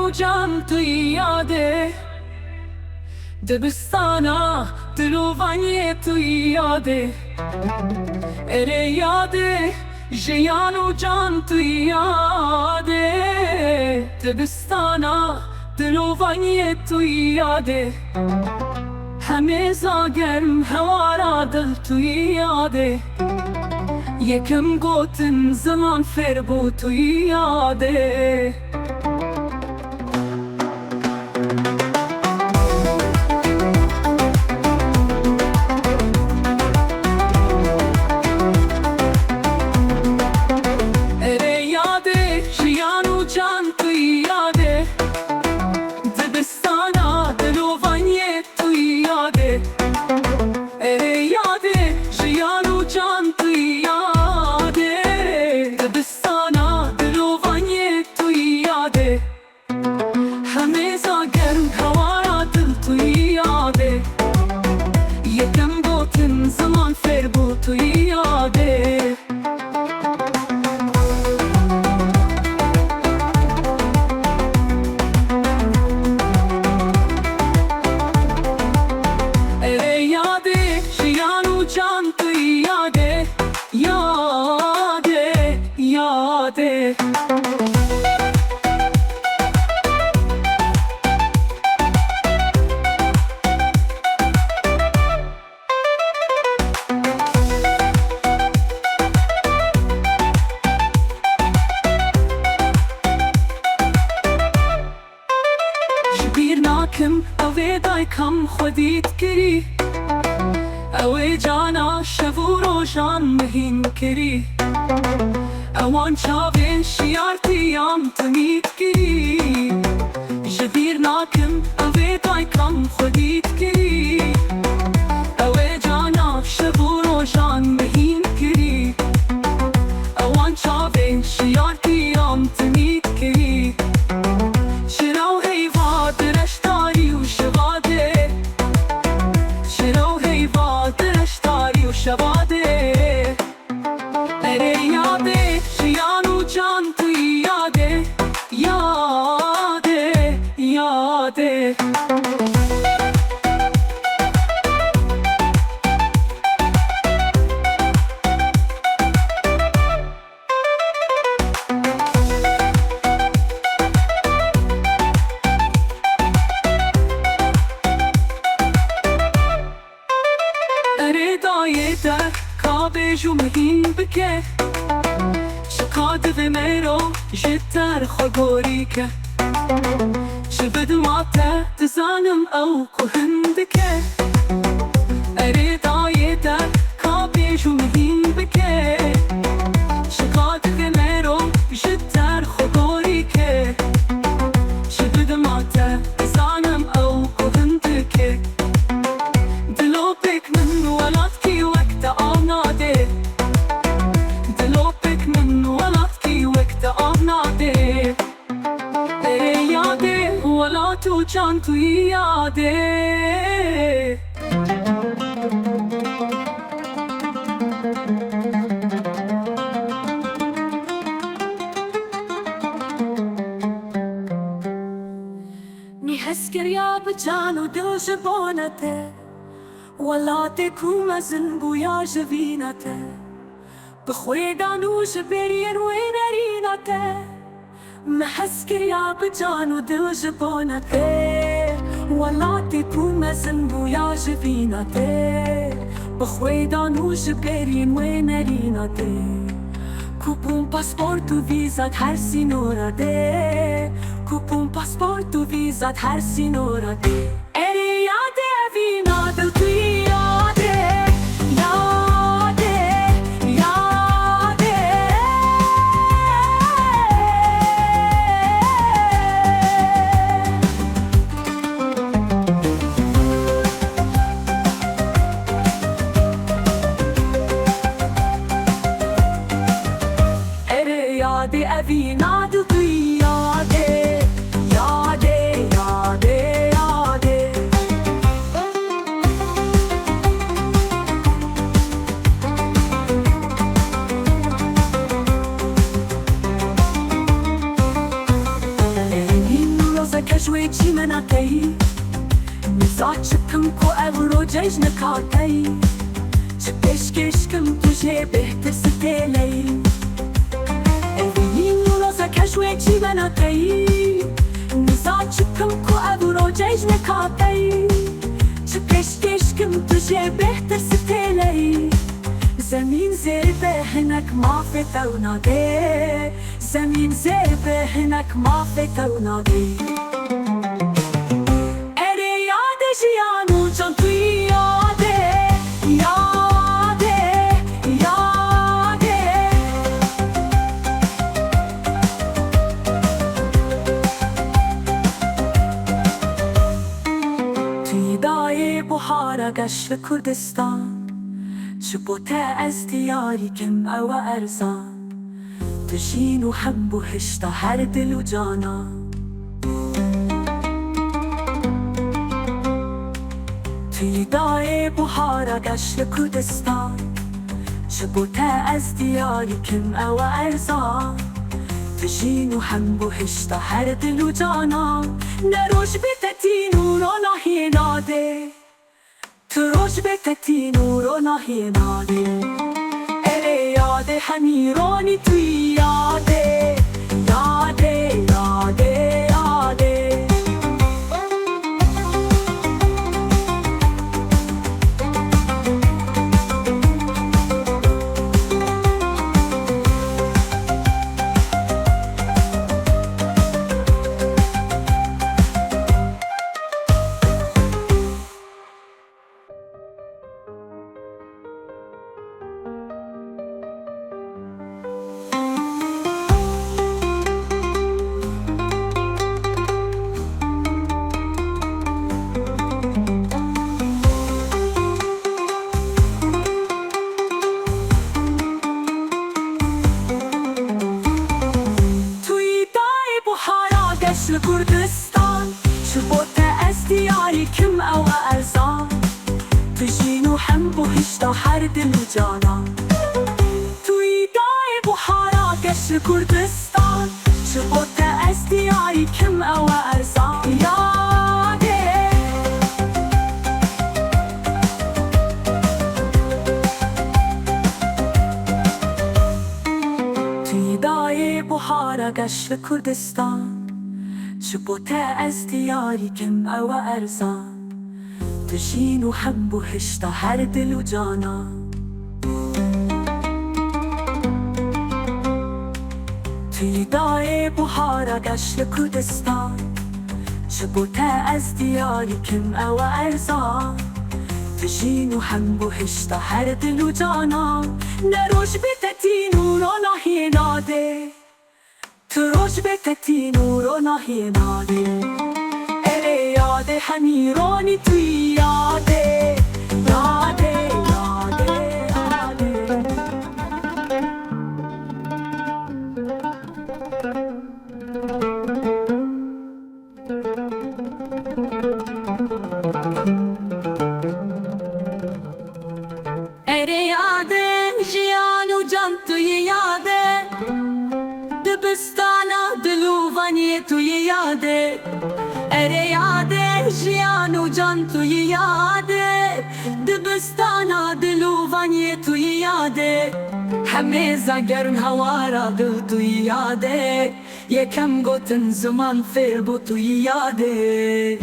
و جان توی یاده، دبستانا دل و وانی توی یاده. اره یاده ژیان و جان توی یاده، دبستانا دل و وانی توی یاده. همه زاگرم هوارا دل توی یاده، یکم گوتن زمان فربو توی یاده. اره یاده ژیان و جان توی یاده، دبستانا دل و وانی توی یاده. اره یاده ژیان و جان توی یاده، دبستانا دل و وانی توی یاده. همه زاگرم هوارا دل توی یاده، یکم گوتن زمان فربو توی یاده. اره یاده ژیان و جان توی یاده، یاده یاده. شبیر ناکم اوی دایکم خودیت کری، اوی جانا شب و روشان مهین کری. اوان چاوین شیارتیام تمید کری، شبیر ناکم اوی دایکم خودیت کری. اوی جانا شب و روشان مهین کری، اوان چاوین شیارتیام تمید کری. شراو هیوا درشتاری و شواده، شراو هیوا درشتاری و شواده. اره یاده ژیان و جان توی یاده، یاده یاده. اره دایه در کابه جو مهین بکه، شکاد و مرو جتر خگوری که. شبد ماته تزانم او کهندکه، اره دایه در کابه جو مهین بکه، شکاد و مرو جتر خگوری که. شبد ماته تزانم او کهندکه، دلو بک من ولات کی وقت آماده، دلو بک من ولات کی وقت آماده. اره یاده ولات و جان توی یاده. می حس کریا بجان و دل جبانته، ولات کوم ازن بویا جوینته. بخوی دانوش برین و نرینته، محس کریا بجان و دل جبانته. ولات کوم ازن بویا جوینته، بخوی دانوش برین و نرینته. کوپون پاسپورت و ویزات هر سینورا ده، کوپون پاسپورت و ویزات هر سینورا ده. اره یاده وینا دل توی یاده، یاده یاده. اره یاده وینا دل توی یاده، یاده یاده یاده. كجوي چی مناتی نزاع چکم کو اغرو جیج نکاتی چه پیشکشکم تجه بهتر ستیلی اوینین نورازا کجوی چی مناتی نزاع چکم کو اغرو جیج نکاتی چه پیشکشکم تجه بهتر ستیلی زمین زیر بهنک مافی توناده زمین زیر بهنک مافی توناده اره یاد جیانو جان توی یاده یاده یاده توی دای بحارا گشت کردستان شبوتا از دیاری کم او ارزان تجین و هم بهشتا هر دل و جانا توی دای بحارا گشت کردستان شبوتا از دیاری کم او ارزان تجین و هم بهشتا هر دل و جانا نروش بتتی نورو ناهی ناده تروش بتتی نورو ناهی ناده اره یاده همیرانی توی یاده یاده یاده یاده کردستان شبوتا از دیاری کم او ارزان تجین و هم بهشتا هر دل و جانا توی دای بحارا گشت کردستان شبوتا از دیاری کم او ارزان یاده توی دای بحارا گشت کردستان شبوتا از دیاری کم او ارزان تجین و هم بهشتا هر دل و جانا توی دای بحارا گشت کردستان شبوتا از دیاری کم او ارزان تجین و هم بهشتا هر دل و جانا نروش بتتی نورو ناهی ناده تروش بتتی نورو ناهی ناده اره یاده همیرانی توی یاده یاده یاده یاده اره یاده جیانو جان توی یاده دبستانا دلوانی توی یاده اره یاده جیانو جان توی یاده دبستانا دلوانی توی یاده همه زگرن هوارا دل توی یاده یکم گوتن زمان فیر بو توی یاده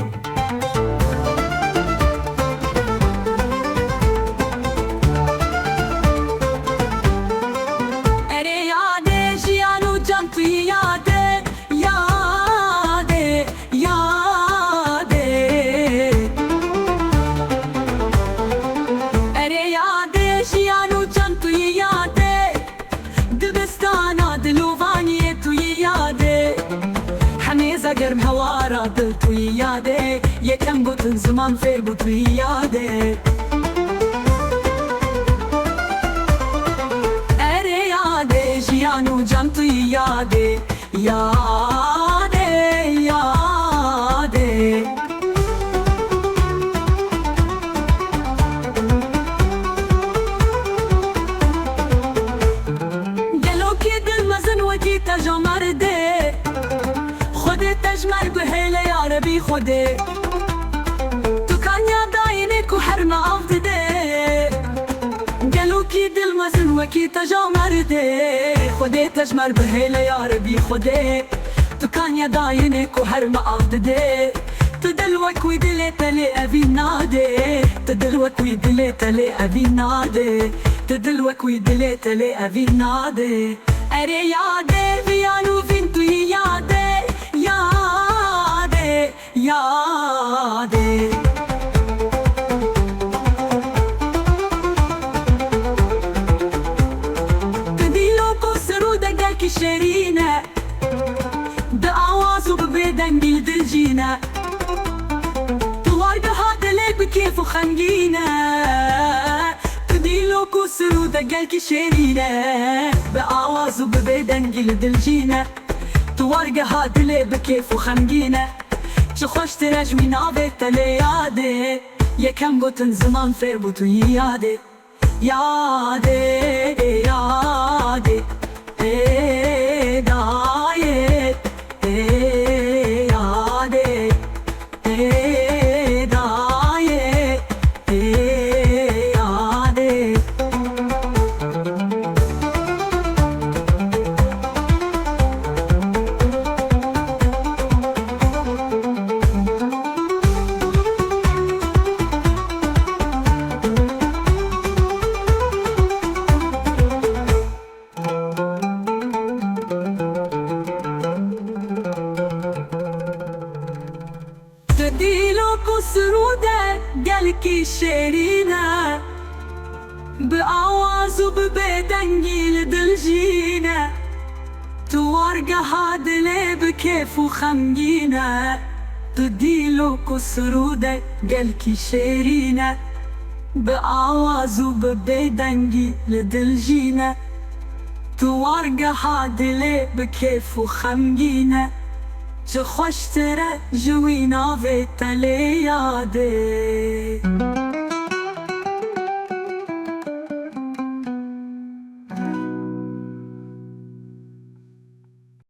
گرم هوارا دل توی یاده یکم گوتن زمان فیر بو توی یاده اره یاده جیانو جان توی یاده یاده یاده گلو که دل مزن وکی تجا مرده خودت تجمل به هیله یار بی خوده تو کانیا داینه کو هر ما آفده گلو کی دل مزن وکی تجا مرده خوده تجمر به هیل یار بی خوده تو کانیا داینه کو هر ما آفده تدل وكوي دلت لي أبي نادي تدل وكوي دلت لي أبي نادي تدل وكوي دلت لي أبي نادي أري يادي بيانو فينتو يادي يادي يادي تديلو كسرو دقاكي شيرينة بأعوازو ببيدن جلد جينا كيف خنقينا تديلو كسرو دقالك شيرينا بآواز وببيدن جلد الجينا توارقة هادلي بكيف خنقينا شخوش تراجمي نابت ليادي يا كم قوتن زمان فير بوتو يادي يادي يادي ايه دايت ايه يادي ايه تديلو كسرودة قالكي شيرينا بأعواز وببيدن جلد الجينا توارقة هادلي بكيف وخمجينا تديلو كسرودة قالكي شيرينا بأعواز وببيدن جلد الجينا توارقة هادلي بكيف وخمجينا چه خوش تره جوی ناوی تلی یاده